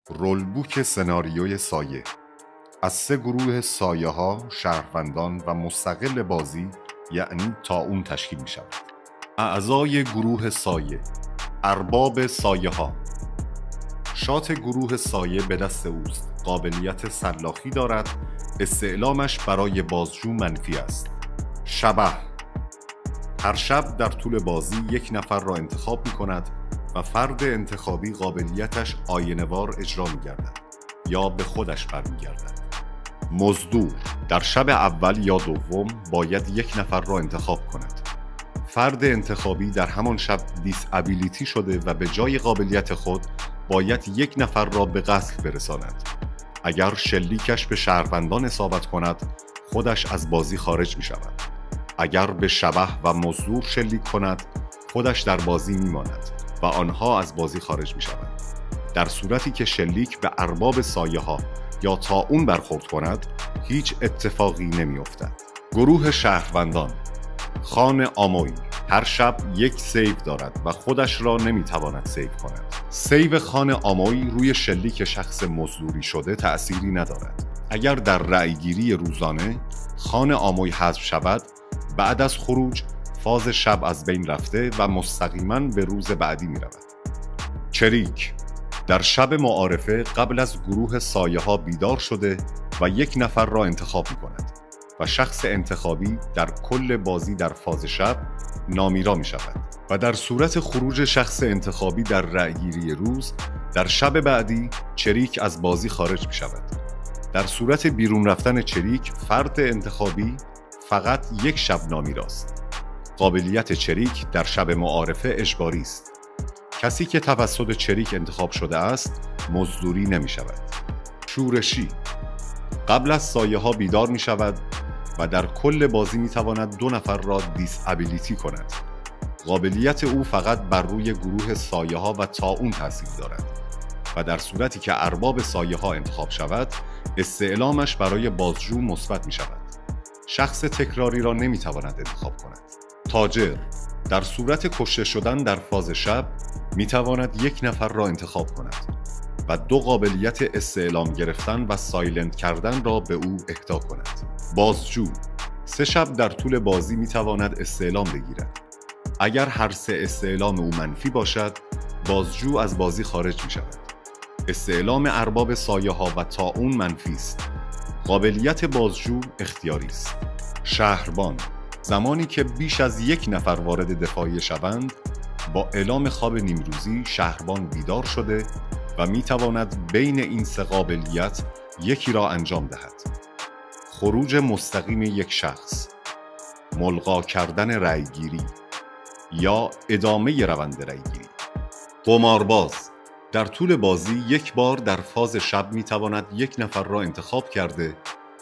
رولبوک سناریوی سایه از 3 گروه سایه ها، شهروندان و مستقل بازی یعنی طاعون تشکیل می شود. اعضای گروه سایه: ارباب سایه ها. شات گروه سایه به دست اوست. قابلیت سلاخی دارد. استعلامش برای بازجو منفی است. شبح: هر شب در طول بازی یک نفر را انتخاب می کند و فرد انتخابی قابلیتش آینه‌وار اجرا می گردد یا به خودش برمیگردد. مزدور: در شب اول یا دوم باید یک نفر را انتخاب کند. فرد انتخابی در همان شب دیسابیلیتی شده و به جای قابلیت خود باید یک نفر را به قتل برساند. اگر شلیکش به شهروندان اصابت کند خودش از بازی خارج می شود. اگر به شبح و مزدور شلیک کند خودش در بازی می ماند و آنها از بازی خارج می شوند. در صورتی که شلیک به ارباب سایه ها یا طاعون برخورد کند هیچ اتفاقی نمی افتد. گروه شهروندان: خان آموی هر شب یک سیو دارد و خودش را نمی تواند سیو کند. سیو خان آموی روی شلیک شخص مزدوری شده تأثیری ندارد. اگر در رأیگیری روزانه خان آموی حذف شود، بعد از خروج فاز شب از بین رفته و مستقیما به روز بعدی می رود. چریک: در شب معارفه قبل از گروه سایه ها بیدار شده و یک نفر را انتخاب می کند و شخص انتخابی در کل بازی در فاز شب نامیرا می شود و در صورت خروج شخص انتخابی در رأیگیری روز در شب بعدی چریک از بازی خارج می شود. در صورت بیرون رفتن چریک فرد انتخابی فقط یک شب نامیراست. قابلیت چریک در شب معارفه اجباری است. کسی که توسط چریک انتخاب شده است مزدوری نمی شود. شورشی: قبل از سایه ها بیدار می شود و در کل بازی می تواند 2 نفر را دیسابیلیتی کند. قابلیت او فقط بر روی گروه سایه ها و طاعون تاثیر دارد و در صورتی که ارباب سایه ها انتخاب شود استعلامش برای بازجو مثبت می شود. شخص تکراری را نمی تواند انتخاب کند. تاجر: در صورت کشته شدن در فاز شب می تواند یک نفر را انتخاب کند و 2 قابلیت استعلام گرفتن و سایلنت کردن را به او اهدا کند. بازجو: 3 شب در طول بازی می تواند استعلام بگیرد. اگر هر 3 استعلام او منفی باشد بازجو از بازی خارج می شود. استعلام ارباب سایه ها و طاعون منفی است. قابلیت بازجو اختیاری است. شهربان: زمانی که بیش از یک نفر وارد دفاعیه شوند با اعلام خواب نیمروزی شهربان بیدار شده و می تواند بین این 3 قابلیت یکی را انجام دهد. خروج مستقیم یک شخص، ملغا کردن رأیگیری یا ادامه روند رأیگیری. قمارباز: در طول بازی یک بار در فاز شب می تواند یک نفر را انتخاب کرده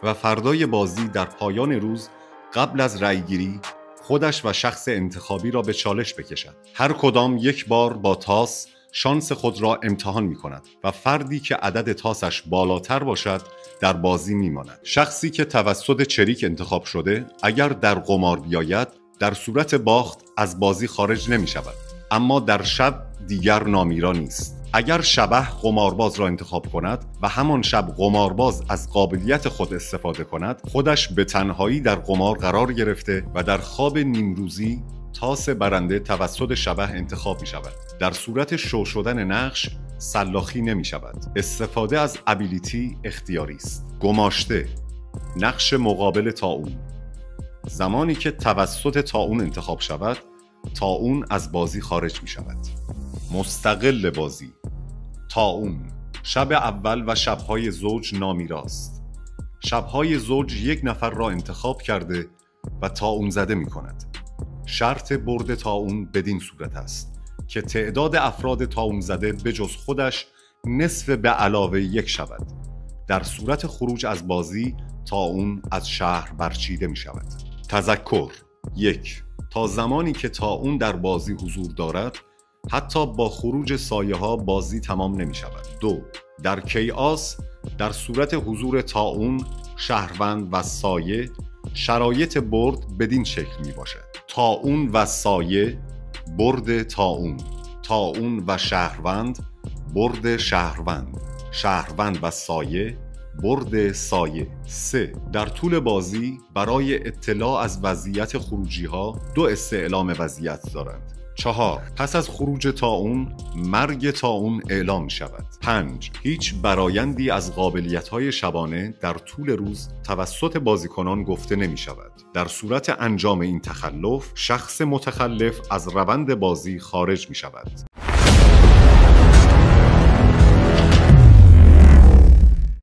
و فردای بازی در پایان روز قبل از رأیگیری خودش و شخص انتخابی را به چالش بکشد. هر کدام یک بار با تاس شانس خود را امتحان می کند و فردی که عدد تاسش بالاتر باشد در بازی می ماند. شخصی که توسط چریک انتخاب شده اگر در قمار بیاید در صورت باخت از بازی خارج نمی شود، اما در شب دیگر نامیرا نیست. اگر شبح قمارباز را انتخاب کند و همان شب قمارباز از قابلیت خود استفاده کند خودش به تنهایی در قمار قرار گرفته و در خواب نیمروزی تاس برنده توسط شبح انتخاب می شود. در صورت شو شدن نقش سلاخی نمی شود. استفاده از ابیلیتی اختیاری است. گماشته: نقش مقابل طاعون. زمانی که توسط طاعون انتخاب شود طاعون از بازی خارج می شود. مستقل بازی: طاعون شب اول و شبهای زوج نامیراست. شبهای زوج یک نفر را انتخاب کرده و طاعون زده می کند. شرط برد طاعون بدین صورت است که تعداد افراد طاعون زده به جز خودش نصف به علاوه 1 شود. در صورت خروج از بازی طاعون از شهر برچیده می شود. تذکر: 1. تا زمانی که طاعون در بازی حضور دارد حتی با خروج سایه ها بازی تمام نمی شود. 2. در کیاس در صورت حضور طاعون، شهروند و سایه شرایط برد بدین شکل می باشد: طاعون و سایه برد طاعون، طاعون و شهروند برد شهروند. شهروند و سایه، برد سایه. 3. در طول بازی برای اطلاع از وضعیت خروجی ها 2 استعلام وضعیت دارند. 4. پس از خروج طاعون مرگ طاعون اعلام می شود. 5. هیچ برایندی از قابلیت‌های شبانه در طول روز توسط بازیکنان گفته نمی شود. در صورت انجام این تخلف، شخص متخلف از روند بازی خارج می شود.